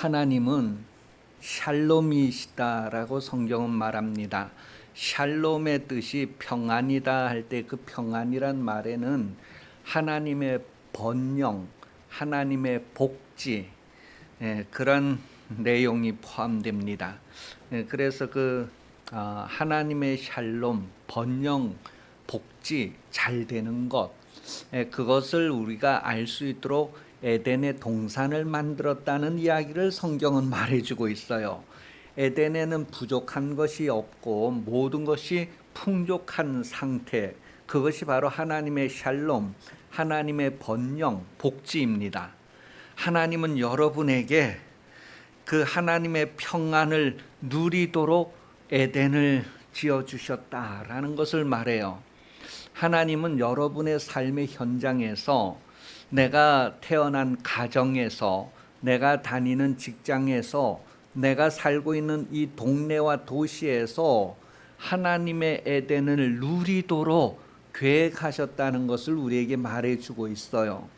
하나님은 샬롬이시다라고 성경은 말합니다. 샬롬의 뜻이 평안이다 할 때 그 평안이란 말에는 하나님의 번영, 하나님의 복지, 그런 내용이 포함됩니다. 그래서 하나님의 샬롬, 번영, 복지, 잘 되는 것, 그것을 우리가 알 수 있도록 에덴의 동산을 만들었다는 이야기를 성경은 말해주고 있어요. 에덴에는 부족한 것이 없고 모든 것이 풍족한 상태, 그것이 바로 하나님의 샬롬, 하나님의 번영, 복지입니다. 하나님은 여러분에게 그 하나님의 평안을 누리도록 에덴을 지어주셨다라는 것을 말해요. 하나님은 여러분의 삶의 현장에서, 내가 태어난 가정에서, 내가 다니는 직장에서, 내가 살고 있는 이 동네와 도시에서 하나님의 에덴을 누리도록 계획하셨다는 것을 우리에게 말해주고 있어요.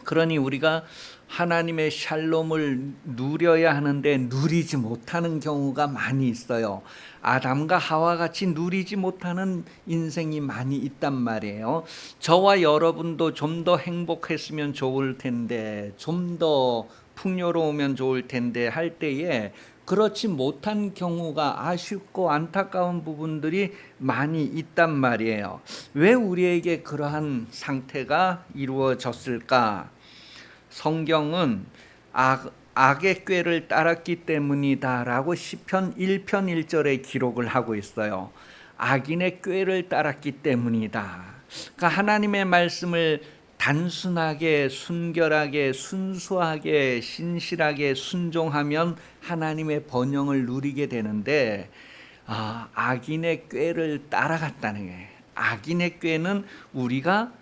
그러니 우리가 하나님의 샬롬을 누려야 하는데 누리지 못하는 경우가 많이 있어요. 아담과 하와 같이 누리지 못하는 인생이 많이 있단 말이에요. 저와 여러분도 좀 더 행복했으면 좋을 텐데, 좀 더 풍요로우면 좋을 텐데 할 때에 그렇지 못한 경우가 아쉽고 안타까운 부분들이 많이 있단 말이에요. 왜 우리에게 그러한 상태가 이루어졌을까? 성경은 악의 꾀를 따랐기 때문이다라고 시편 1편 1절에 기록을 하고 있어요. 악인의 꾀를 따랐기 때문이다. 그러니까 하나님의 말씀을 단순하게, 순결하게, 순수하게, 신실하게 순종하면 하나님의 번영을 누리게 되는데, 악인의 꾀를 따라갔다는 거예요. 악인의 꾀는 우리가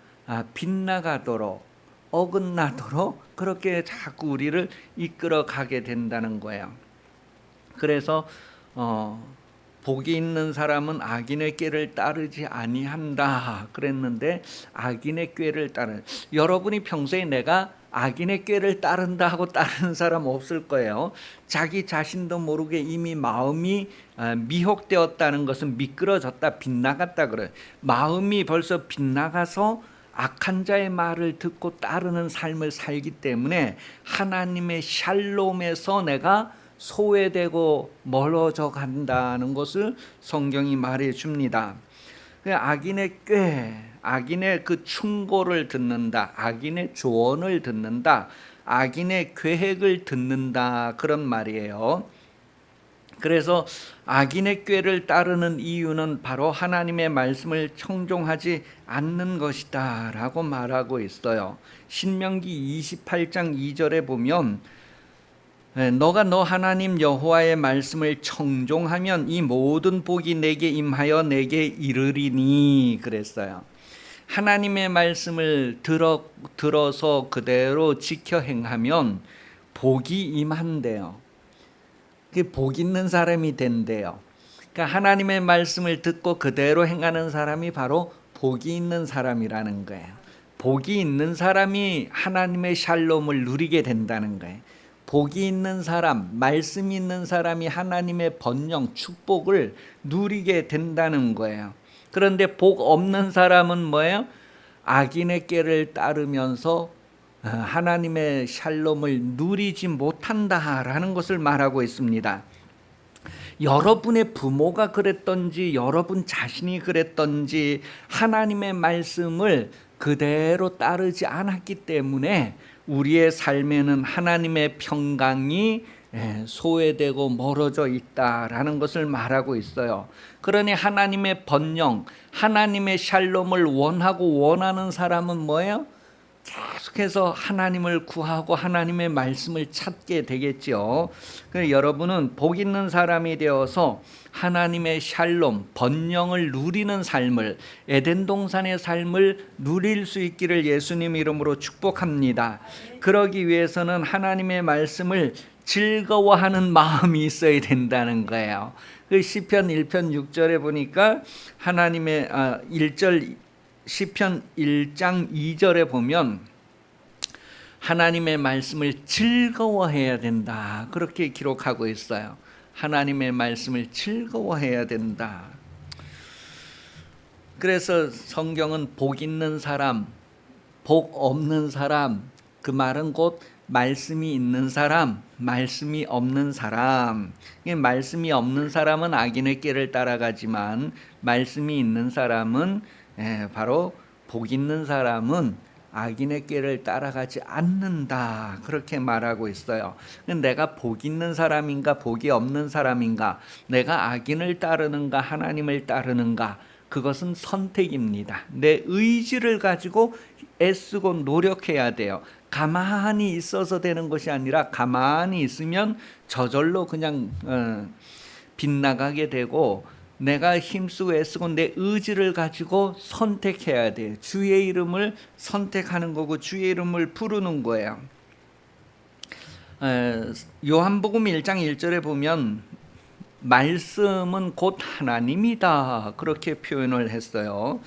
빗나가도록, 어긋나도록 그렇게 자꾸 우리를 이끌어 가게 된다는 거예요. 그래서 복이 있는 사람은 악인의 꾀를 따르지 아니한다 그랬는데, 악인의 꾀를 따르는, 여러분이 평소에 내가 악인의 꾀를 따른다 하고 따르는 사람 없을 거예요. 자기 자신도 모르게 이미 마음이 미혹되었다는 것은 미끄러졌다, 빗나갔다 그래요. 마음이 벌써 빗나가서 악한 자의 말을 듣고 따르는 삶을 살기 때문에 하나님의 샬롬에서 내가 소외되고 멀어져 간다는 것을 성경이 말해 줍니다. 악인의 꾀, 악인의 그 충고를 듣는다, 악인의 조언을 듣는다, 악인의 계획을 듣는다, 그런 말이에요. 그래서 악인의 꾀를 따르는 이유는 바로 하나님의 말씀을 청종하지 않는 것이다 라고 말하고 있어요. 신명기 28장 2절에 보면, 너가 너 하나님 여호와의 말씀을 청종하면 이 모든 복이 내게 임하여 내게 이르리니 그랬어요. 하나님의 말씀을 들어서 그대로 지켜 행하면 복이 임한대요. 그 복 있는 사람이 된대요. 그러니까 하나님의 말씀을 듣고 그대로 행하는 사람이 바로 복이 있는 사람이라는 거예요. 복이 있는 사람이 하나님의 샬롬을 누리게 된다는 거예요. 복이 있는 사람, 말씀이 있는 사람이 하나님의 번영, 축복을 누리게 된다는 거예요. 그런데 복 없는 사람은 뭐예요? 악인의 꾀를 따르면서 하나님의 샬롬을 누리지 못한다라는 것을 말하고 있습니다. 여러분의 부모가 그랬던지 여러분 자신이 그랬던지 하나님의 말씀을 그대로 따르지 않았기 때문에 우리의 삶에는 하나님의 평강이 소외되고 멀어져 있다라는 것을 말하고 있어요. 그러니 하나님의 번영, 하나님의 샬롬을 원하고 원하는 사람은 뭐예요? 계속해서 하나님을 구하고 하나님의 말씀을 찾게 되겠죠. 여러분은 복 있는 사람이 되어서 하나님의 샬롬, 번영을 누리는 삶을, 에덴 동산의 삶을 누릴 수 있기를 예수님 이름으로 축복합니다. 그러기 위해서는 하나님의 말씀을 즐거워하는 마음이 있어야 된다는 거예요. 그 시편 1편 6절에 보니까 하나님의 1절 시편 1장 2절에 보면 하나님의 말씀을 즐거워해야 된다. 그렇게 기록하고 있어요. 하나님의 말씀을 즐거워해야 된다. 그래서 성경은 복 있는 사람, 복 없는 사람, 그 말은 곧 말씀이 있는 사람, 말씀이 없는 사람. 말씀이 없는 사람은 악인의 꾀를 따라가지만 말씀이 있는 사람은 바로 복 있는 사람은 악인의 꾀를 따라가지 않는다. 그렇게 말하고 있어요. 내가 복 있는 사람인가 복이 없는 사람인가, 내가 악인을 따르는가 하나님을 따르는가, 그것은 선택입니다. 내 의지를 가지고 애쓰고 노력해야 돼요. 가만히 있어서 되는 것이 아니라 가만히 있으면 저절로 그냥 빗나가게 되고, 내가 힘쓰고 애쓰고 내 의지를 가지고 선택해야 돼요. 주의 이름을 선택하는 거고 주의 이름을 부르는 거예요. 요한복음 1장 1절에 보면 말씀은 곧 하나님이다 그렇게 표현을 했어요.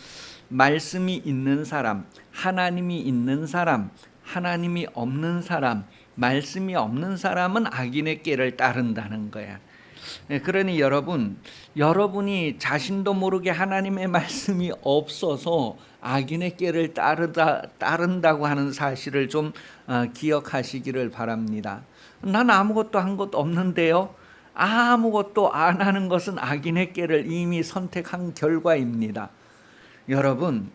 말씀이 있는 사람, 하나님이 있는 사람, 하나님이 없는 사람, 말씀이 없는 사람은 악인의 꾀를 따른다는 거야. 그러니 여러분이 자신도 모르게 하나님의 말씀이 없어서 악인의 꾀를 따른다고 하는 사실을 좀 기억하시기를 바랍니다. 난 아무것도 한 것 없는데요. 아무것도 안 하는 것은 악인의 꾀를 이미 선택한 결과입니다. 여러분,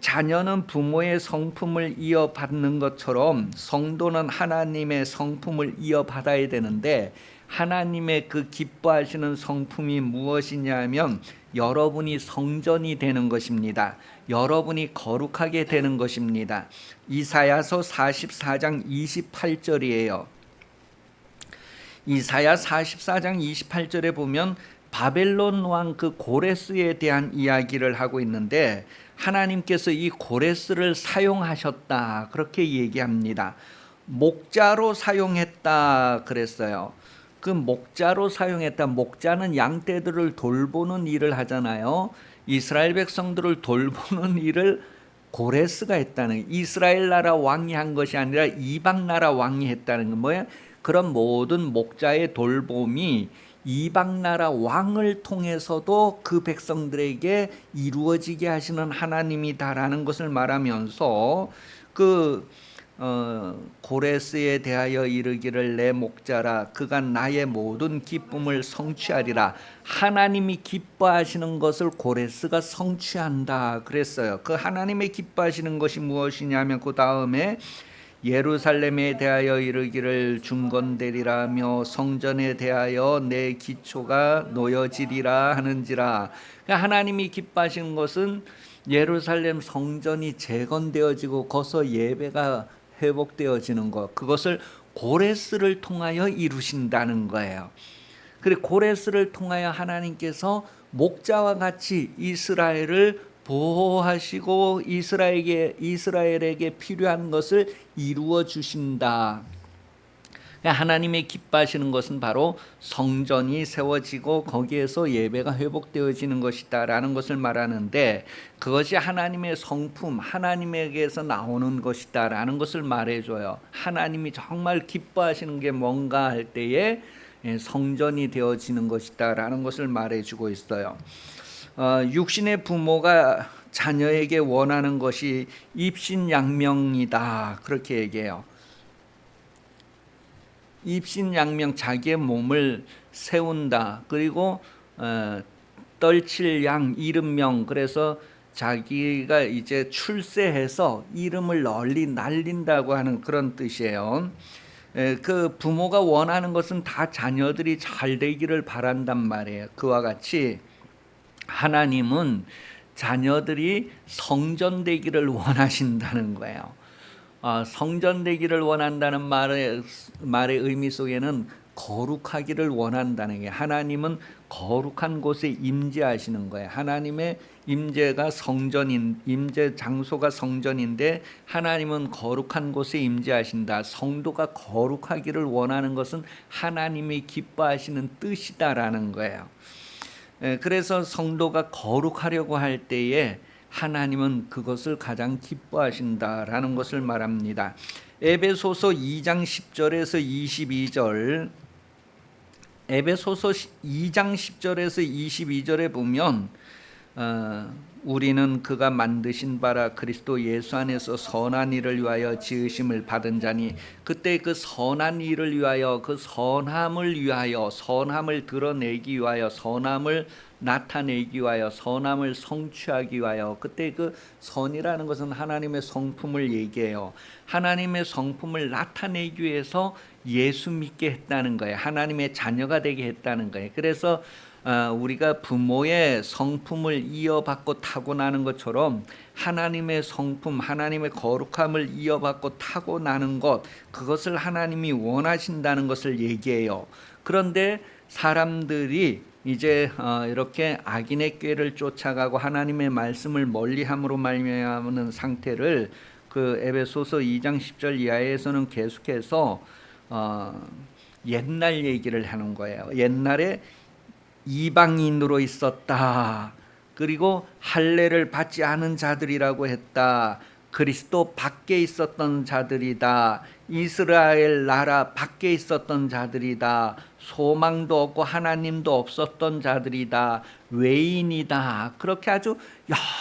자녀는 부모의 성품을 이어받는 것처럼 성도는 하나님의 성품을 이어받아야 되는데, 하나님의 그 기뻐하시는 성품이 무엇이냐면 여러분이 성전이 되는 것입니다. 여러분이 거룩하게 되는 것입니다. 이사야서 44장 28절이에요. 이사야 44장 28절에 보면 바벨론 왕 그 고레스에 대한 이야기를 하고 있는데, 하나님께서 이 고레스를 사용하셨다 그렇게 얘기합니다. 목자로 사용했다 그랬어요. 그 목자로 사용했다. 목자는 양떼들을 돌보는 일을 하잖아요. 이스라엘 백성들을 돌보는 일을 고레스가 했다는, 이스라엘 나라 왕이 한 것이 아니라 이방 나라 왕이 했다는 건 뭐예요? 그런 모든 목자의 돌봄이 이방 나라 왕을 통해서도 그 백성들에게 이루어지게 하시는 하나님이다라는 것을 말하면서 고레스에 대하여 이르기를 내 목자라, 그가 나의 모든 기쁨을 성취하리라. 하나님이 기뻐하시는 것을 고레스가 성취한다 그랬어요. 그 하나님의 기뻐하시는 것이 무엇이냐면 그 다음에 예루살렘에 대하여 이르기를 중건되리라며 성전에 대하여 내 기초가 놓여지리라 하는지라. 하나님이 기뻐하시는 것은 예루살렘 성전이 재건되어지고 거기서 예배가 회복되어지는 것, 그것을 고레스를 통하여 이루신다는 거예요. 그리고 고레스를 통하여 하나님께서 목자와 같이 이스라엘을 보호하시고 이스라엘에게 필요한 것을 이루어 주신다. 하나님의 기뻐하시는 것은 바로 성전이 세워지고 거기에서 예배가 회복되어지는 것이다 라는 것을 말하는데, 그것이 하나님의 성품, 하나님에게서 나오는 것이다 라는 것을 말해줘요. 하나님이 정말 기뻐하시는 게 뭔가 할 때에 성전이 되어지는 것이다 라는 것을 말해주고 있어요. 육신의 부모가 자녀에게 원하는 것이 입신양명이다 그렇게 얘기해요. 입신양명, 자기의 몸을 세운다. 그리고 떨칠 양 이름명, 그래서 자기가 이제 출세해서 이름을 널리 날린다고 하는 그런 뜻이에요. 그 부모가 원하는 것은 다 자녀들이 잘 되기를 바란단 말이에요. 그와 같이 하나님은 자녀들이 성전되기를 원하신다는 거예요. 성전되기를 원한다는 말의 의미 속에는 거룩하기를 원한다는 게, 하나님은 거룩한 곳에 임재하시는 거예요. 하나님의 임재가 임재 장소가 성전인데 하나님은 거룩한 곳에 임재하신다. 성도가 거룩하기를 원하는 것은 하나님이 기뻐하시는 뜻이다라는 거예요. 그래서 성도가 거룩하려고 할 때에 하나님은 그것을 가장 기뻐하신다라는 것을 말합니다. 에베소서 2장 10절에서 22절, 에베소서 2장 10절에서 22절에 보면 우리는 그가 만드신 바라 그리스도 예수 안에서 선한 일을 위하여 지으심을 받은 자니, 그때 그 선한 일을 위하여, 그 선함을 위하여, 선함을 드러내기 위하여, 선함을 나타내기 위하여, 선함을 성취하기 위하여, 그때 그 선이라는 것은 하나님의 성품을 얘기해요. 하나님의 성품을 나타내기 위해서 예수 믿게 했다는 거예요. 하나님의 자녀가 되게 했다는 거예요. 그래서 우리가 부모의 성품을 이어받고 타고나는 것처럼 하나님의 성품, 하나님의 거룩함을 이어받고 타고나는 것, 그것을 하나님이 원하신다는 것을 얘기해요. 그런데 사람들이 이제 이렇게 악인의 꾀를 쫓아가고 하나님의 말씀을 멀리함으로 말미암는 상태를 그 에베소서 2장 10절 이하에서는 계속해서 옛날 얘기를 하는 거예요. 옛날에 이방인으로 있었다. 그리고 할례를 받지 않은 자들이라고 했다. 그리스도 밖에 있었던 자들이다. 이스라엘 나라 밖에 있었던 자들이다. 소망도 없고 하나님도 없었던 자들이다. 외인이다. 그렇게 아주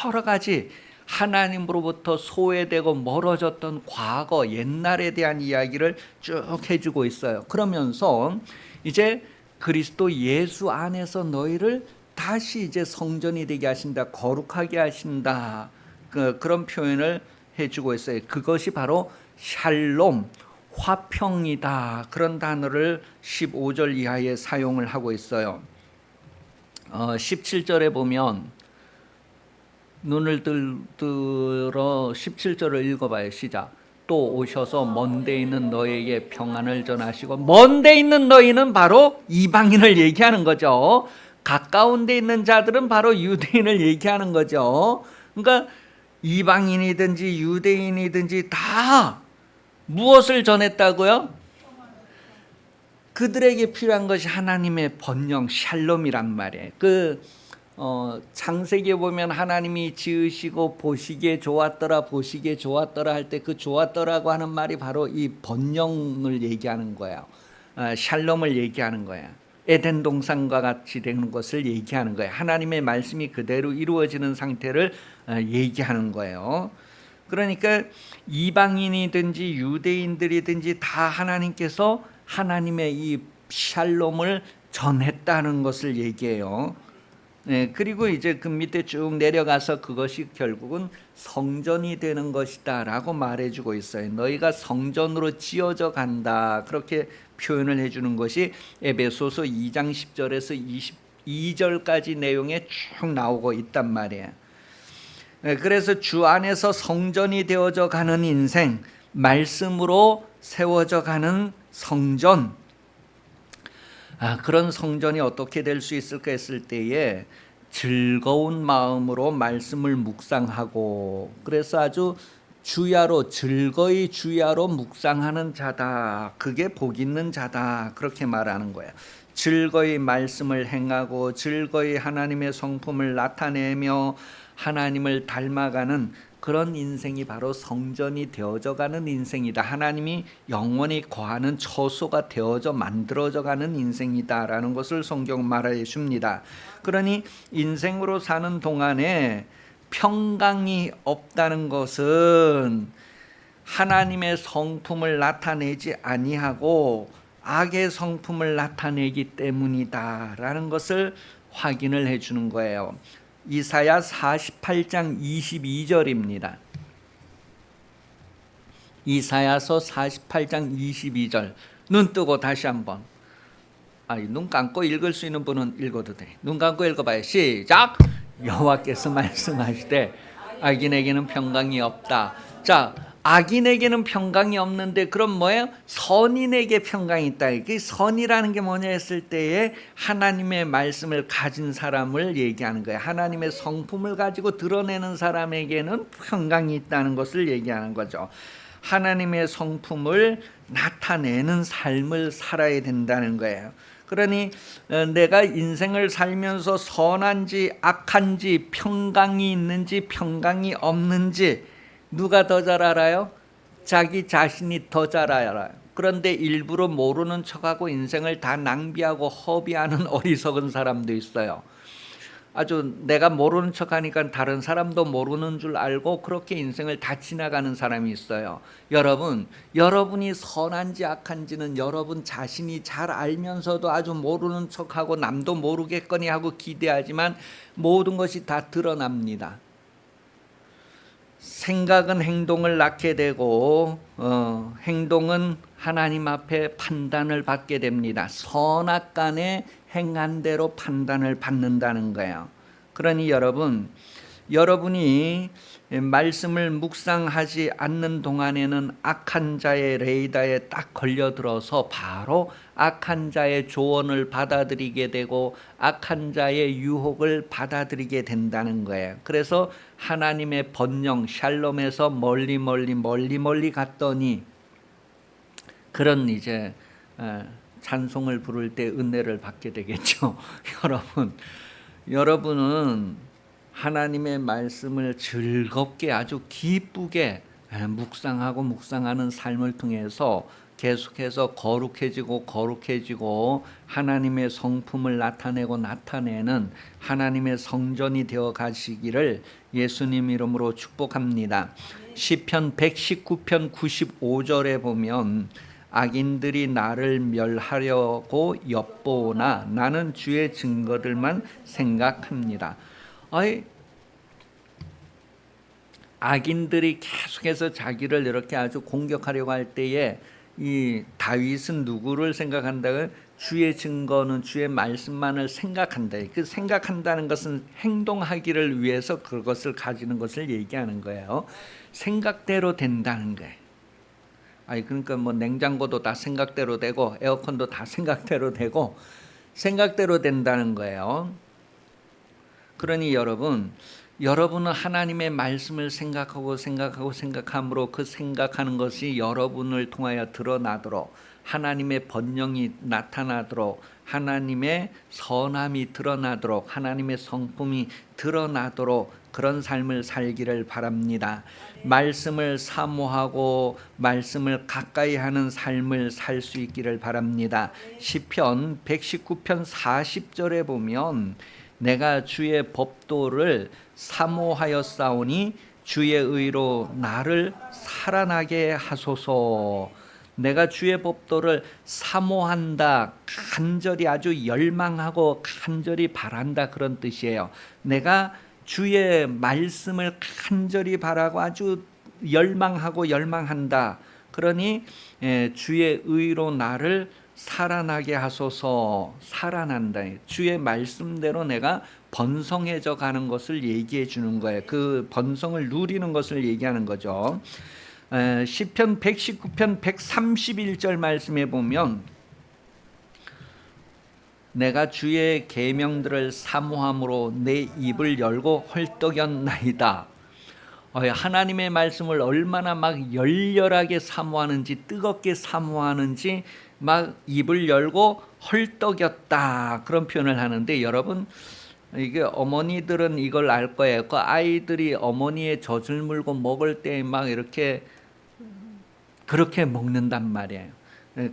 여러 가지 하나님으로부터 소외되고 멀어졌던 과거, 옛날에 대한 이야기를 쭉 해주고 있어요. 그러면서 이제 그리스도 예수 안에서 너희를 다시 이제 성전이 되게 하신다, 거룩하게 하신다, 그런 표현을 해주고 있어요. 그것이 바로 샬롬, 화평이다. 그런 단어를 15절 이하에 사용을 하고 있어요. 17절에 보면 눈을 들어 17절을 읽어봐요. 시작. 또 오셔서 먼데 있는 너에게 평안을 전하시고, 먼데 있는 너희는 바로 이방인을 얘기하는 거죠. 가까운 데 있는 자들은 바로 유대인을 얘기하는 거죠. 그러니까 이방인이든지 유대인이든지 다 무엇을 전했다고요? 그들에게 필요한 것이 하나님의 번영, 샬롬이란 말이에요. 창세기에 보면 하나님이 지으시고 보시기에 좋았더라, 보시기에 좋았더라 할 때 그 좋았더라고 하는 말이 바로 이 번영을 얘기하는 거예요. 샬롬을 얘기하는 거예요. 에덴 동산과 같이 되는 것을 얘기하는 거예요. 하나님의 말씀이 그대로 이루어지는 상태를 얘기하는 거예요. 그러니까 이방인이든지 유대인들이든지 다 하나님께서 하나님의 이 샬롬을 전했다는 것을 얘기해요. 네, 그리고 이제 그 밑에 쭉 내려가서 그것이 결국은 성전이 되는 것이다 라고 말해주고 있어요. 너희가 성전으로 지어져 간다, 그렇게 표현을 해주는 것이 에베소서 2장 10절에서 22절까지 내용에 쭉 나오고 있단 말이에요. 네, 그래서 주 안에서 성전이 되어져 가는 인생, 말씀으로 세워져 가는 성전, 그런 성전이 어떻게 될 수 있을까 했을 때에 즐거운 마음으로 말씀을 묵상하고, 그래서 아주 주야로, 즐거이 주야로 묵상하는 자다, 그게 복 있는 자다, 그렇게 말하는 거예요. 즐거이 말씀을 행하고 즐거이 하나님의 성품을 나타내며 하나님을 닮아가는 그런 인생이 바로 성전이 되어져가는 인생이다. 하나님이 영원히 거하는 처소가 되어져 만들어져가는 인생이다라는 것을 성경 말해 줍니다. 그러니 인생으로 사는 동안에 평강이 없다는 것은 하나님의 성품을 나타내지 아니하고 악의 성품을 나타내기 때문이다라는 것을 확인을 해주는 거예요. 이사야 48장 22절입니다. 이사야서 48장 22절. 눈 뜨고 다시 한번. 눈 감고 읽을 수 있는 분은 읽어도 돼. 눈 감고 읽어봐요. 시작. 여호와께서 말씀하시되 악인에게는 평강이 없다. 자, 악인에게는 평강이 없는데 그럼 뭐예요? 선인에게 평강이 있다. 그 선이라는 게 뭐냐 했을 때에 하나님의 말씀을 가진 사람을 얘기하는 거예요. 하나님의 성품을 가지고 드러내는 사람에게는 평강이 있다는 것을 얘기하는 거죠. 하나님의 성품을 나타내는 삶을 살아야 된다는 거예요. 그러니 내가 인생을 살면서 선한지 악한지 평강이 있는지 평강이 없는지 누가 더 잘 알아요? 자기 자신이 더 잘 알아요. 그런데 일부러 모르는 척하고 인생을 다 낭비하고 허비하는 어리석은 사람도 있어요. 아주 내가 모르는 척하니까 다른 사람도 모르는 줄 알고 그렇게 인생을 다 지나가는 사람이 있어요. 여러분이 선한지 악한지는 여러분 자신이 잘 알면서도 아주 모르는 척하고 남도 모르겠거니 하고 기대하지만 모든 것이 다 드러납니다. 생각은 행동을 낳게 되고 행동은 하나님 앞에 판단을 받게 됩니다. 선악간에 행한 대로 판단을 받는다는 거예요. 그러니 여러분이 말씀을 묵상하지 않는 동안에는 악한 자의 레이더에 딱 걸려들어서 바로 악한 자의 조언을 받아들이게 되고 악한 자의 유혹을 받아들이게 된다는 거예요. 그래서 하나님의 번영 샬롬에서 멀리 갔더니 그런 이제 찬송을 부를 때 은혜를 받게 되겠죠. 여러분은 하나님의 말씀을 즐겁게 아주 기쁘게 묵상하는 삶을 통해서 계속해서 거룩해지고 하나님의 성품을 나타내는 하나님의 성전이 되어 가시기를 예수님 이름으로 축복합니다. 시편 119편 95절에 보면 악인들이 나를 멸하려고 엿보나 나는 주의 증거들만 생각합니다. 악인들이 계속해서 자기를 이렇게 아주 공격하려고 할 때에 이 다윗은 누구를 생각한다고요? 주의 증거는 주의 말씀만을 생각한다. 그 생각한다는 것은 행동하기를 위해서 그것을 가지는 것을 얘기하는 거예요. 생각대로 된다는 거예요. 그러니까 뭐 냉장고도 다 생각대로 되고 에어컨도 다 생각대로 되고 생각대로 된다는 거예요. 그러니 여러분은 하나님의 말씀을 생각함으로 그 생각하는 것이 여러분을 통하여 드러나도록 하나님의 번영이 나타나도록 하나님의 선함이 드러나도록 하나님의 성품이 드러나도록 그런 삶을 살기를 바랍니다. 말씀을 사모하고 말씀을 가까이 하는 삶을 살 수 있기를 바랍니다. 시편 119편 40절에 보면 내가 주의 법도를 사모하였사오니 주의 의로 나를 살아나게 하소서. 내가 주의 법도를 사모한다, 간절히 아주 열망하고 간절히 바란다 그런 뜻이에요. 내가 주의 말씀을 간절히 바라고 아주 열망한다. 그러니 주의 의로 나를 살아나게 하소서. 살아난다. 주의 말씀대로 내가 번성해져 가는 것을 얘기해 주는 거예요. 그 번성을 누리는 것을 얘기하는 거죠. 시편 119편 131절 말씀에 보면 내가 주의 계명들을 사모함으로 내 입을 열고 헐떡였나이다. 하나님의 말씀을 얼마나 막 열렬하게 사모하는지 뜨겁게 사모하는지 막 입을 열고 헐떡였다 그런 표현을 하는데 여러분 이게 어머니들은 이걸 알 거예요. 그 아이들이 어머니의 젖을 물고 먹을 때 막 이렇게 그렇게 먹는단 말이에요.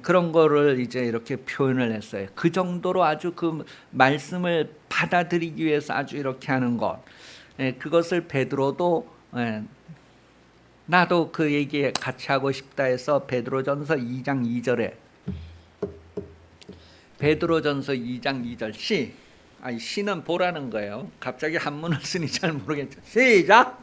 그런 거를 이제 이렇게 표현을 했어요. 그 정도로 아주 그 말씀을 받아들이기 위해서 아주 이렇게 하는 것. 그것을 베드로도 나도 그 얘기에 같이 하고 싶다 해서 베드로전서 2장 2절에 베드로전서 2장 2절 시는 보라는 거예요. 갑자기 한문을 쓰니 잘 모르겠죠. 시작.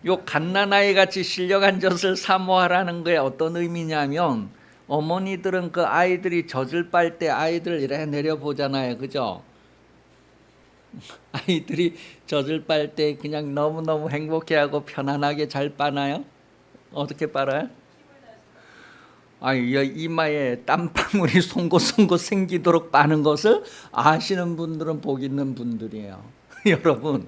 요 갓난아이 같이 실려간 젖을 사모하라는 거에 어떤 의미냐면 어머니들은 그 아이들이 젖을 빨 때 아이들 이래 내려보잖아요. 그죠? 아이들이 젖을 빨 때 그냥 너무너무 행복해하고 편안하게 잘 빠나요? 어떻게 빨아요? 이마에 땀방울이 송곳송곳 생기도록 빠는 것을 아시는 분들은 복 있는 분들이에요. 여러분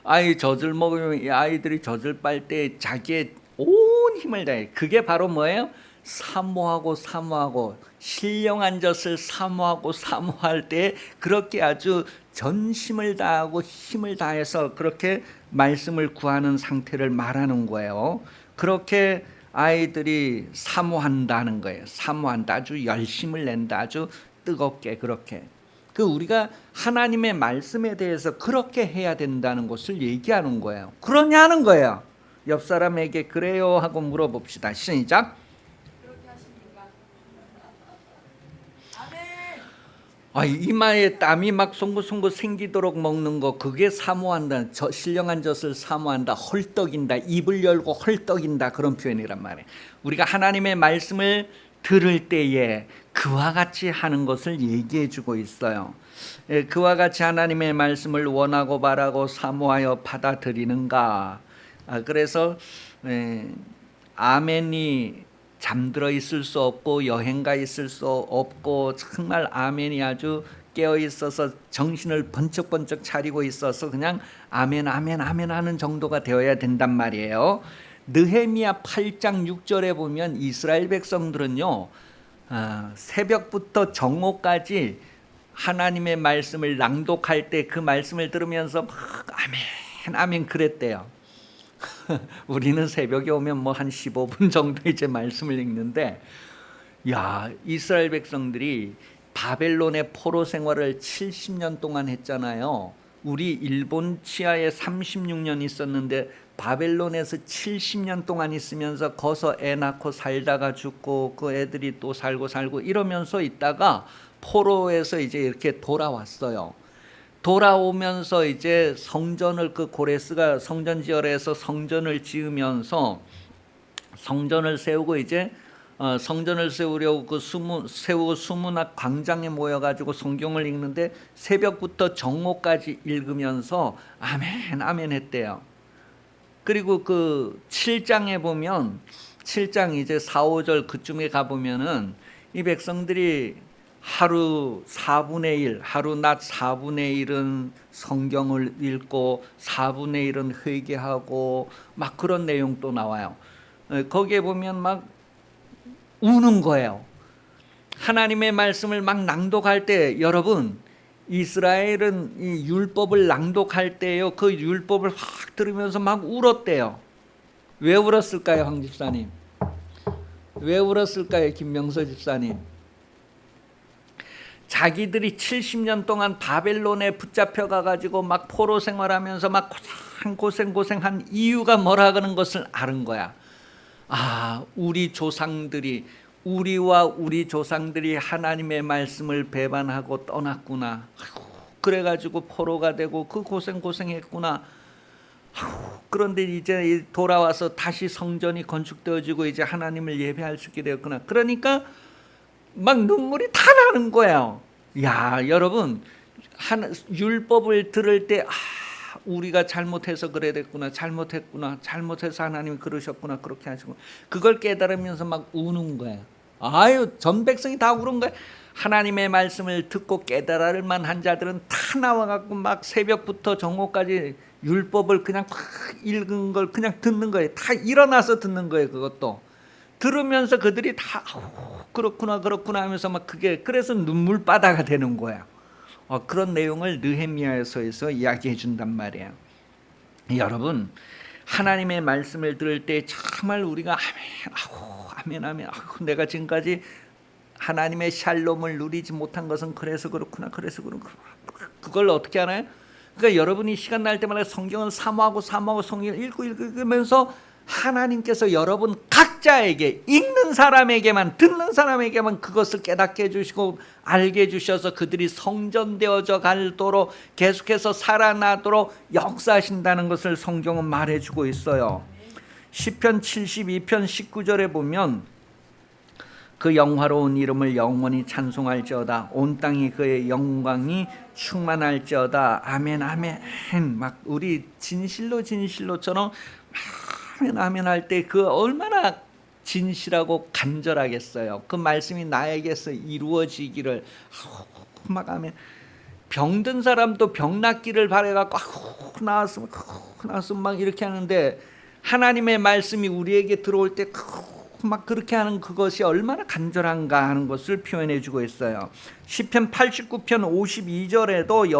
아이 젖을 먹으면 이 아이들이 젖을 빨 때 자기의 온 힘을 다해. 그게 바로 뭐예요? 사모하고 사모하고 신령한 젖을 사모하고 사모할 때 그렇게 아주 전심을 다하고 힘을 다해서 그렇게 말씀을 구하는 상태를 말하는 거예요. 그렇게 아이들이 사모한다는 거예요. 사모한다. 아주 열심을 낸다. 아주 뜨겁게 그렇게. 그 우리가 하나님의 말씀에 대해서 그렇게 해야 된다는 것을 얘기하는 거예요. 그러냐는 거예요. 옆 사람에게 그래요 하고 물어봅시다. 시작. 그렇게 하십니까? 아멘. 이마에 땀이 막 송긋송긋 생기도록 먹는 거 그게 사모한다. 신령한 젖을 사모한다. 헐떡인다. 입을 열고 헐떡인다. 그런 표현이란 말이에요. 우리가 하나님의 말씀을 들을 때에 그와 같이 하는 것을 얘기해 주고 있어요. 그와 같이 하나님의 말씀을 원하고 바라고 사모하여 받아들이는가. 그래서 아멘이 잠들어 있을 수 없고 여행가 있을 수 없고 정말 아멘이 아주 깨어 있어서 정신을 번쩍번쩍 차리고 있어서 그냥 아멘 아멘 아멘 하는 정도가 되어야 된단 말이에요. 느헤미야 8장 6절에 보면 이스라엘 백성들은요 새벽부터 정오까지 하나님의 말씀을 낭독할 때 그 말씀을 들으면서 막 아멘 아멘 그랬대요. 우리는 새벽에 오면 뭐 한 15분 정도 이제 말씀을 읽는데, 야 이스라엘 백성들이 바벨론의 포로 생활을 70년 동안 했잖아요. 우리 일본 치하에 36년 있었는데 바벨론에서 70년 동안 있으면서 거기서 애 낳고 살다가 죽고 그 애들이 또 살고 이러면서 있다가 포로에서 이제 이렇게 돌아왔어요. 돌아오면서 이제 성전을 그 고레스가 성전 지어서 성전을 지으면서 성전을 세우고 이제 성전을 세우려고 그 세우고 수문학 광장에 모여가지고 성경을 읽는데 새벽부터 정오까지 읽으면서 아멘 아멘 했대요. 그리고 그 7장에 보면 7장 이제 4, 5절 그쯤에 가보면은 이 백성들이 하루 4분의 1, 하루 낮 4분의 1은 성경을 읽고 4분의 1은 회개하고 막 그런 내용도 나와요. 거기에 보면 막 우는 거예요. 하나님의 말씀을 막 낭독할 때 여러분 이스라엘은 이 율법을 낭독할 때요 그 율법을 확 들으면서 막 울었대요. 왜 울었을까요, 황 집사님? 왜 울었을까요, 김명서 집사님? 자기들이 70년 동안 바벨론에 붙잡혀 가가지고 막 포로 생활하면서 막 고생한 이유가 뭐라는 것을 아는 거야. 우리와 우리 조상들이 하나님의 말씀을 배반하고 떠났구나. 그래가지고 포로가 되고 그 고생했구나. 그런데 이제 돌아와서 다시 성전이 건축되어지고 이제 하나님을 예배할 수 있게 되었구나. 그러니까 막 눈물이 다 나는 거예요. 야 여러분 율법을 들을 때 우리가 잘못해서 그래 됐구나. 잘못해서 하나님이 그러셨구나. 그렇게 하시고 그걸 깨달으면서 막 우는 거예요. 전 백성이 다 우는 거예요. 하나님의 말씀을 듣고 깨달을 만한 자들은 다 나와갖고 막 새벽부터 정오까지 율법을 그냥 막 읽은 걸 그냥 듣는 거예요. 다 일어나서 듣는 거예요. 그것도 들으면서 그들이 다 그렇구나 하면서 막 그게 그래서 눈물바다가 되는 거야. 그런 내용을 느헤미야서에서 이야기해 준단 말이에요. 여러분 하나님의 말씀을 들을 때 정말 우리가 아멘 내가 지금까지 하나님의 샬롬을 누리지 못한 것은 그래서 그렇구나. 그걸 어떻게 하나요? 그러니까 여러분이 시간 날 때마다 성경을 사모하고 성경을 읽으면서 하나님께서 여러분 각자에게 읽는 사람에게만 듣는 사람에게만 그것을 깨닫게 해주시고 알게 해주셔서 그들이 성전되어져 갈도록 계속해서 살아나도록 역사하신다는 것을 성경은 말해주고 있어요. 시편 72편 19절에 보면 그 영화로운 이름을 영원히 찬송할지어다. 온 땅이 그의 영광이 충만할지어다. 아멘 막 우리 진실로처럼 아멘 할 때 그 얼마나 진실하고 간절하겠어요. 그 말씀이 나에게서 이루어지기를 막 아멘. 병든 사람도 병 낫기를 바래갖고 나았으면 막 이렇게 하는데 하나님의 말씀이 우리에게 들어올 때 막 그렇게 하는 그것이 얼마나 간절한가 하는 것을 표현해주고 있어요. 시편 89편 52절에도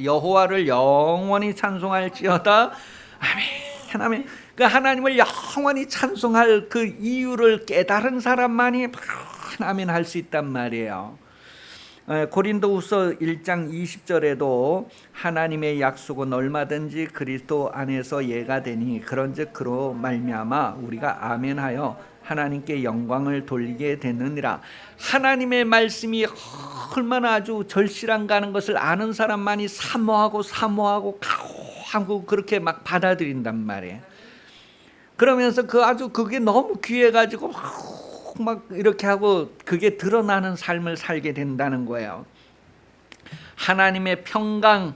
여호와를 영원히 찬송할지어다. 아멘 아멘. 그 하나님을 영원히 찬송할 그 이유를 깨달은 사람만이 아멘 할 수 있단 말이에요. 고린도후서 1장 20절에도 하나님의 약속은 얼마든지 그리스도 안에서 예가 되니 그런즉 그로 말미암아 우리가 아멘하여 하나님께 영광을 돌리게 되느니라. 하나님의 말씀이 얼마나 아주 절실한가 하는 것을 아는 사람만이 사모하고 그렇게 막 받아들인단 말이에요. 그러면서 그게 너무 귀해가지고 막 이렇게 하고 그게 드러나는 삶을 살게 된다는 거예요. 하나님의 평강,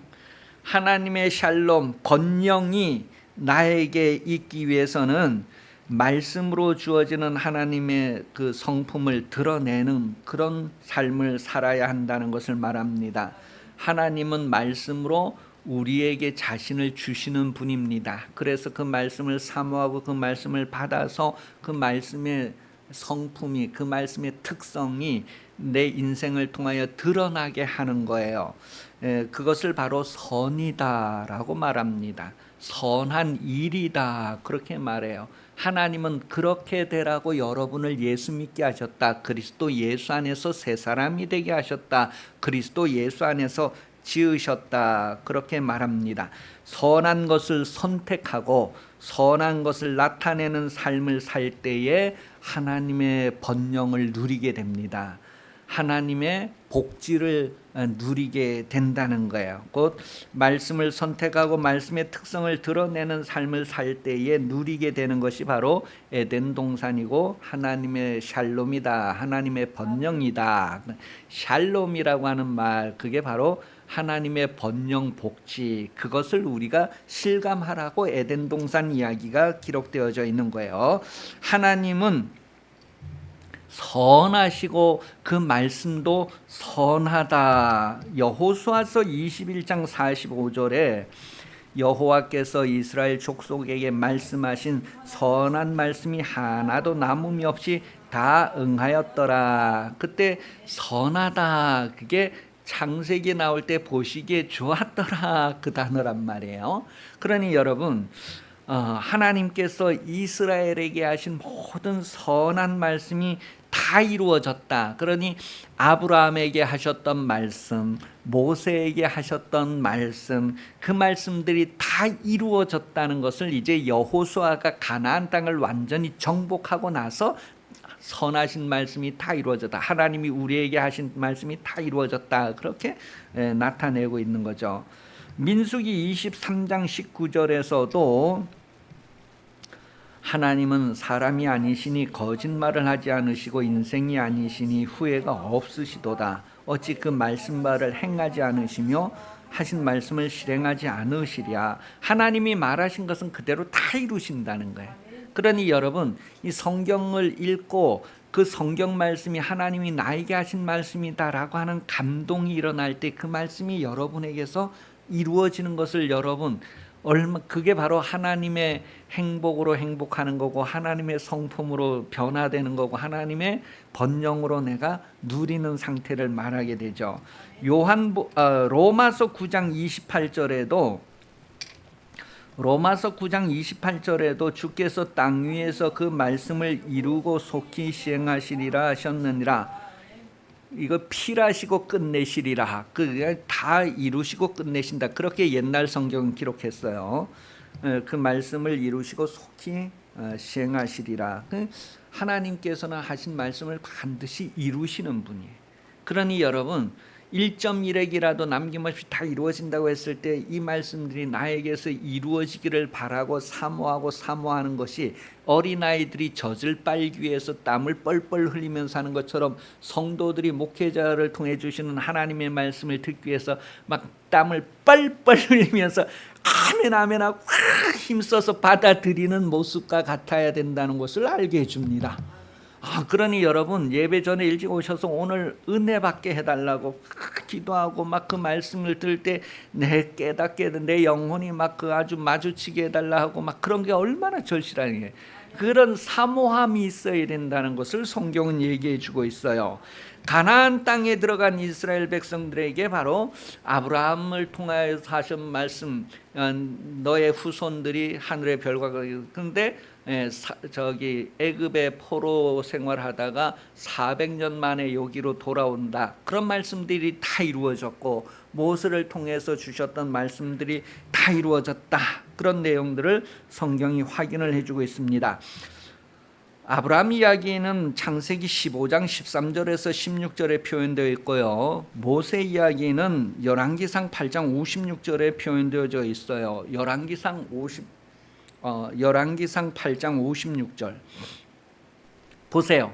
하나님의 샬롬, 번영이 나에게 있기 위해서는 말씀으로 주어지는 하나님의 그 성품을 드러내는 그런 삶을 살아야 한다는 것을 말합니다. 하나님은 말씀으로 우리에게 자신을 주시는 분입니다. 그래서 그 말씀을 사모하고 그 말씀을 받아서 그 말씀의 성품이, 그 말씀의 특성이 내 인생을 통하여 드러나게 하는 거예요. 그것을 바로 선이다라고 말합니다. 선한 일이다 그렇게 말해요. 하나님은 그렇게 되라고 여러분을 예수 믿게 하셨다. 그리스도 예수 안에서 새 사람이 되게 하셨다. 그리스도 예수 안에서 지으셨다 그렇게 말합니다. 선한 것을 선택하고 선한 것을 나타내는 삶을 살 때에 하나님의 번영을 누리게 됩니다. 하나님의 복지를 누리게 된다는 거예요. 곧 말씀을 선택하고 말씀의 특성을 드러내는 삶을 살 때에 누리게 되는 것이 바로 에덴 동산이고 하나님의 샬롬이다. 하나님의 번영이다. 샬롬이라고 하는 말, 그게 바로 하나님의 번영 복지, 그것을 우리가 실감하라고 에덴 동산 이야기가 기록되어져 있는 거예요. 하나님은 선하시고 그 말씀도 선하다. 여호수아서 21장 45절에 여호와께서 이스라엘 족속에게 말씀하신 선한 말씀이 하나도 남음이 없이 다 응하였더라. 그때 선하다, 그게 창세기에 나올 때 보시기에 좋았더라 그 단어란 말이에요. 그러니 여러분, 하나님께서 이스라엘에게 하신 모든 선한 말씀이 다 이루어졌다. 그러니 아브라함에게 하셨던 말씀, 모세에게 하셨던 말씀, 그 말씀들이 다 이루어졌다는 것을 이제 여호수아가 가나안 땅을 완전히 정복하고 나서 선하신 말씀이 다 이루어졌다. 하나님이 우리에게 하신 말씀이 다 이루어졌다. 그렇게 나타내고 있는 거죠. 민수기 23장 19절에서도 하나님은 사람이 아니시니 거짓말을 하지 않으시고 인생이 아니시니 후회가 없으시도다. 어찌 그 말씀 바를 행하지 않으시며 하신 말씀을 실행하지 않으시랴. 하나님이 말하신 것은 그대로 다 이루신다는 거예요. 그러니 여러분, 이 성경을 읽고 그 성경 말씀이 하나님이 나에게 하신 말씀이다라고 하는 감동이 일어날 때 그 말씀이 여러분에게서 이루어지는 것을 여러분, 그게 바로 하나님의 행복으로 행복하는 거고 하나님의 성품으로 변화되는 거고 하나님의 번영으로 내가 누리는 상태를 말하게 되죠. 로마서 9장 28절에도 주께서 땅 위에서 그 말씀을 이루고 속히 시행하시리라 하셨느니라. 이거 필하시고 끝내시리라. 그 다 이루시고 끝내신다. 그렇게 옛날 성경은 기록했어요. 그 말씀을 이루시고 속히 시행하시리라. 하나님께서는 하신 말씀을 반드시 이루시는 분이에요. 그러니 여러분, 1.1핵이라도 남김없이 다 이루어진다고 했을 때 이 말씀들이 나에게서 이루어지기를 바라고 사모하는 것이 어린아이들이 젖을 빨기 위해서 땀을 뻘뻘 흘리면서 하는 것처럼 성도들이 목회자를 통해 주시는 하나님의 말씀을 듣기 위해서 막 땀을 뻘뻘 흘리면서 아멘 아멘 하고 힘써서 받아들이는 모습과 같아야 된다는 것을 알게 해줍니다. 그러니 여러분 예배 전에 일찍 오셔서 오늘 은혜 받게 해달라고 기도하고 막 그 말씀을 들을 때 내 깨닫게 내 영혼이 막 그 아주 마주치게 해달라 하고 막 그런 게 얼마나 절실하게 그런 사모함이 있어야 된다는 것을 성경은 얘기해 주고 있어요. 가나안 땅에 들어간 이스라엘 백성들에게 바로 아브라함을 통하여서 하신 말씀, 너의 후손들이 하늘의 별과 그런데 저기 애굽의 포로 생활하다가 400년 만에 여기로 돌아온다. 그런 말씀들이 다 이루어졌고 모세를 통해서 주셨던 말씀들이 다 이루어졌다. 그런 내용들을 성경이 확인을 해주고 있습니다. 아브라함 이야기는 창세기 15장 13절에서 16절에 표현되어 있고요. 모세 이야기는 열왕기상 8장 56절에 표현되어져 있어요. 열왕기상 8장 56절 보세요.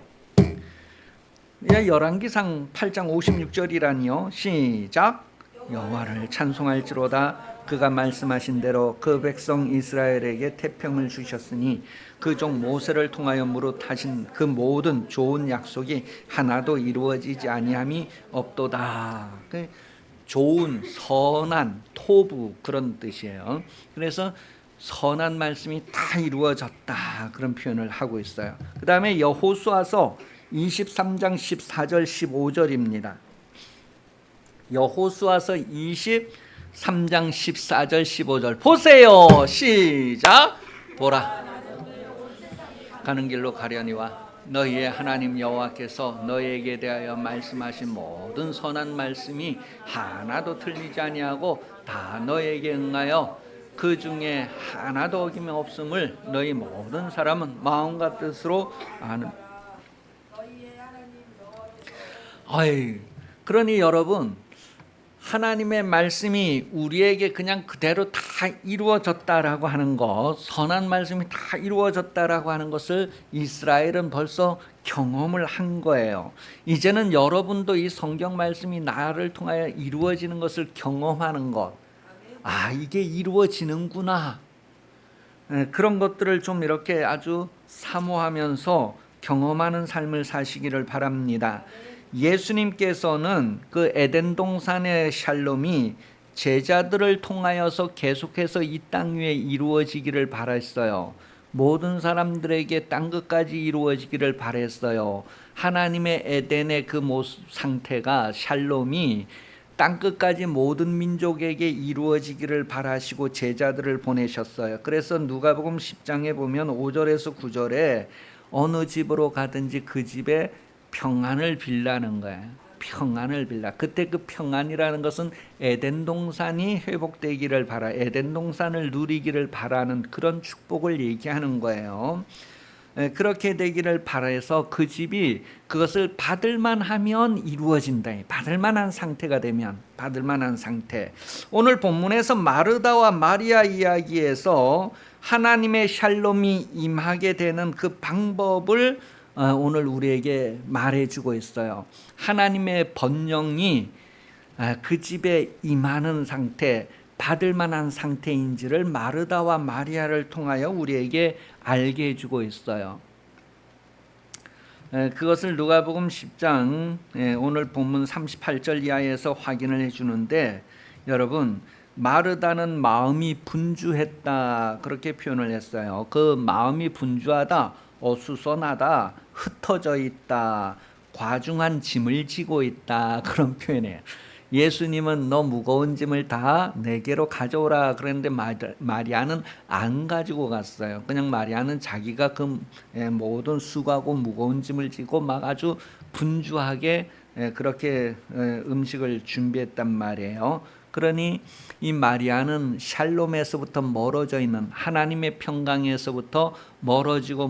열왕기상 8장 56절이라니요. 시작. 여호와를 찬송할지로다. 그가 말씀하신 대로 그 백성 이스라엘에게 태평을 주셨으니 그 종 모세를 통하여 무릇하신 그 모든 좋은 약속이 하나도 이루어지지 아니함이 없도다. 좋은, 선한, 토부 그런 뜻이에요. 그래서 선한 말씀이 다 이루어졌다 그런 표현을 하고 있어요. 그 다음에 여호수아서 23장 14절 15절입니다. 여호수아서 23장 14절 15절 보세요. 시작. 보라 가는 길로 가려니와 너희의 하나님 여호와께서 너희에게 대하여 말씀하신 모든 선한 말씀이 하나도 틀리지 아니하고 다 너희에게 응하여 그 중에 하나도 어김이 없음을 너희 모든 사람은 마음과 뜻으로 아는. 그러니 여러분 하나님의 말씀이 우리에게 그냥 그대로 다 이루어졌다라고 하는 것, 선한 말씀이 다 이루어졌다라고 하는 것을 이스라엘은 벌써 경험을 한 거예요. 이제는 여러분도 이 성경 말씀이 나를 통하여 이루어지는 것을 경험하는 것, 이게 이루어지는구나. 그런 것들을 좀 이렇게 아주 사모하면서 경험하는 삶을 사시기를 바랍니다. 예수님께서는 그 에덴 동산의 샬롬이 제자들을 통하여서 계속해서 이 땅 위에 이루어지기를 바랬어요. 모든 사람들에게 땅 끝까지 이루어지기를 바랬어요. 하나님의 에덴의 그 모습 상태가 샬롬이 땅 끝까지 모든 민족에게 이루어지기를 바라시고 제자들을 보내셨어요. 그래서 누가복음 10장에 보면 5절에서 9절에 어느 집으로 가든지 그 집에 평안을 빌라는 거예요. 평안을 빌라. 그때 그 평안이라는 것은 에덴 동산이 회복되기를 바라, 에덴 동산을 누리기를 바라는 그런 축복을 얘기하는 거예요. 그렇게 되기를 바라서 그 집이 그것을 받을만 하면 이루어진다. 받을만한 상태가 되면, 받을만한 상태. 오늘 본문에서 마르다와 마리아 이야기에서 하나님의 샬롬이 임하게 되는 그 방법을 오늘 우리에게 말해주고 있어요. 하나님의 번영이 그 집에 임하는 상태, 받을 만한 상태인지를 마르다와 마리아를 통하여 우리에게 알게 해주고 있어요. 그것을 누가복음 10장 오늘 본문 38절 이하에서 확인을 해주는데, 여러분 마르다는 마음이 분주했다 그렇게 표현을 했어요. 그 마음이 분주하다, 어수선하다, 흩어져 있다, 과중한 짐을 지고 있다 그런 표현이에요. 예수님은 너 무거운 짐을 다 내게로 가져오라 그랬는데 마리아는 안 가지고 갔어요. 그냥 마리아는 자기가 그 모든 수고하고 무거운 짐을 지고 막 아주 분주하게 그렇게 음식을 준비했단 말이에요. 그러니 이 마리아는 샬롬에서부터 멀어져 있는, 하나님의 평강에서부터 멀어지고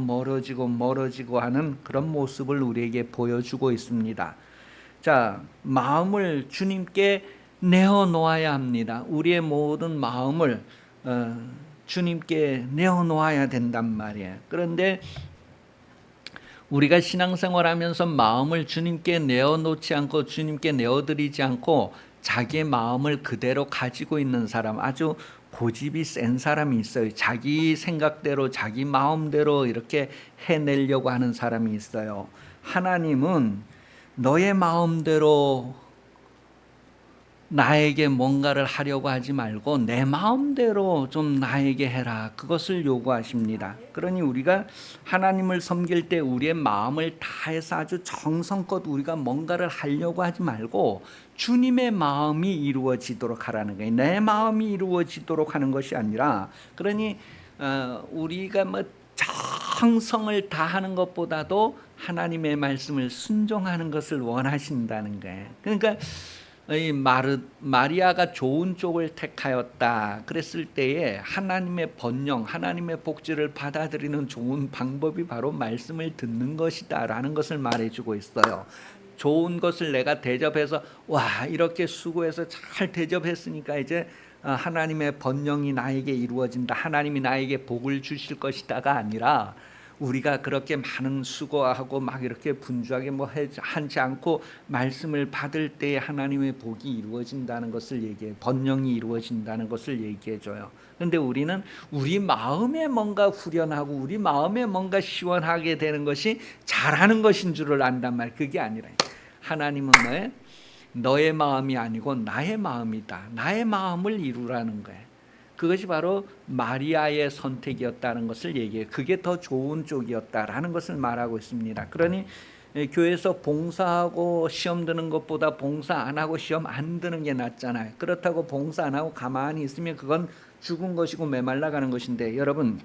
하는 그런 모습을 우리에게 보여주고 있습니다. 자, 마음을 주님께 내어놓아야 합니다. 우리의 모든 마음을 주님께 내어놓아야 된단 말이에요. 그런데 우리가 신앙생활하면서 마음을 주님께 내어놓지 않고 주님께 내어드리지 않고 자기의 마음을 그대로 가지고 있는 사람, 아주 고집이 센 사람이 있어요. 자기 생각대로 자기 마음대로 이렇게 해내려고 하는 사람이 있어요. 하나님은 너의 마음대로 나에게 뭔가를 하려고 하지 말고 내 마음대로 좀 나에게 해라. 그것을 요구하십니다. 그러니 우리가 하나님을 섬길 때 우리의 마음을 다해서 아주 정성껏 우리가 뭔가를 하려고 하지 말고 주님의 마음이 이루어지도록 하라는 거예요. 내 마음이 이루어지도록 하는 것이 아니라, 그러니 우리가 뭐 정성을 다하는 것보다도 하나님의 말씀을 순종하는 것을 원하신다는 거예요. 그러니까 이 마리아가 좋은 쪽을 택하였다 그랬을 때에 하나님의 번영, 하나님의 복지를 받아들이는 좋은 방법이 바로 말씀을 듣는 것이다 라는 것을 말해주고 있어요. 좋은 것을 내가 대접해서 와 이렇게 수고해서 잘 대접했으니까 이제 하나님의 번영이 나에게 이루어진다, 하나님이 나에게 복을 주실 것이다가 아니라, 우리가 그렇게 많은 수고하고 막 이렇게 분주하게 뭐 하지 않고 말씀을 받을 때에 하나님의 복이 이루어진다는 것을 얘기해, 번영이 이루어진다는 것을 얘기해 줘요. 그런데 우리는 우리 마음에 뭔가 후련하고 우리 마음에 뭔가 시원하게 되는 것이 잘하는 것인 줄을 안단 말이에요. 그게 아니라 하나님은 너의 마음이 아니고 나의 마음이다. 나의 마음을 이루라는 거예요. 그것이 바로 마리아의 선택이었다는 것을 얘기해요. 그게 더 좋은 쪽이었다라는 것을 말하고 있습니다. 그러니 교회에서 봉사하고 시험 드는 것보다 봉사 안 하고 시험 안 드는 게 낫잖아요. 그렇다고 봉사 안 하고 가만히 있으면 그건 죽은 것이고 메말라가는 것인데, 여러분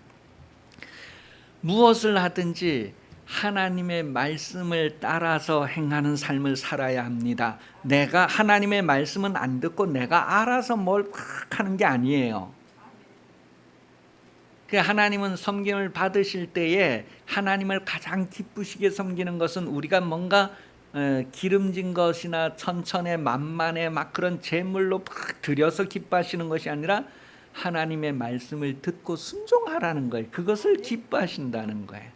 무엇을 하든지 하나님의 말씀을 따라서 행하는 삶을 살아야 합니다. 내가 하나님의 말씀은 안 듣고 내가 알아서 뭘 막 하는 게 아니에요. 하나님은 섬김을 받으실 때에 하나님을 가장 기쁘시게 섬기는 것은 우리가 뭔가 기름진 것이나 천천의 만만의 막 그런 제물로 막 드려서 기뻐하시는 것이 아니라 하나님의 말씀을 듣고 순종하라는 거예요. 그것을 기뻐하신다는 거예요.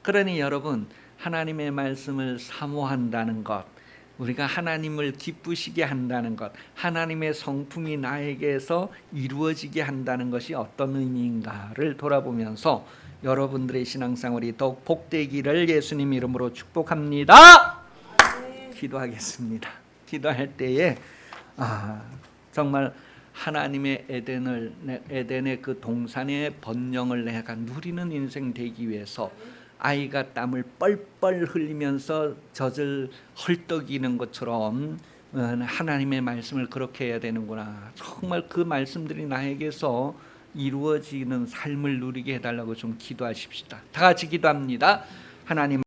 그러니 여러분, 하나님의 말씀을 사모한다는 것, 우리가 하나님을 기쁘시게 한다는 것, 하나님의 성품이 나에게서 이루어지게 한다는 것이 어떤 의미인가를 돌아보면서 여러분들의 신앙생활이 더욱 복되기를 예수님 이름으로 축복합니다. 기도하겠습니다. 기도할 때에 정말 하나님의 에덴의 그 동산의 번영을 내가 누리는 인생 되기 위해서 아이가 땀을 뻘뻘 흘리면서 젖을 헐떡이는 것처럼 하나님의 말씀을 그렇게 해야 되는구나. 정말 그 말씀들이 나에게서 이루어지는 삶을 누리게 해달라고 좀 기도하십시다. 다 같이 기도합니다. 하나님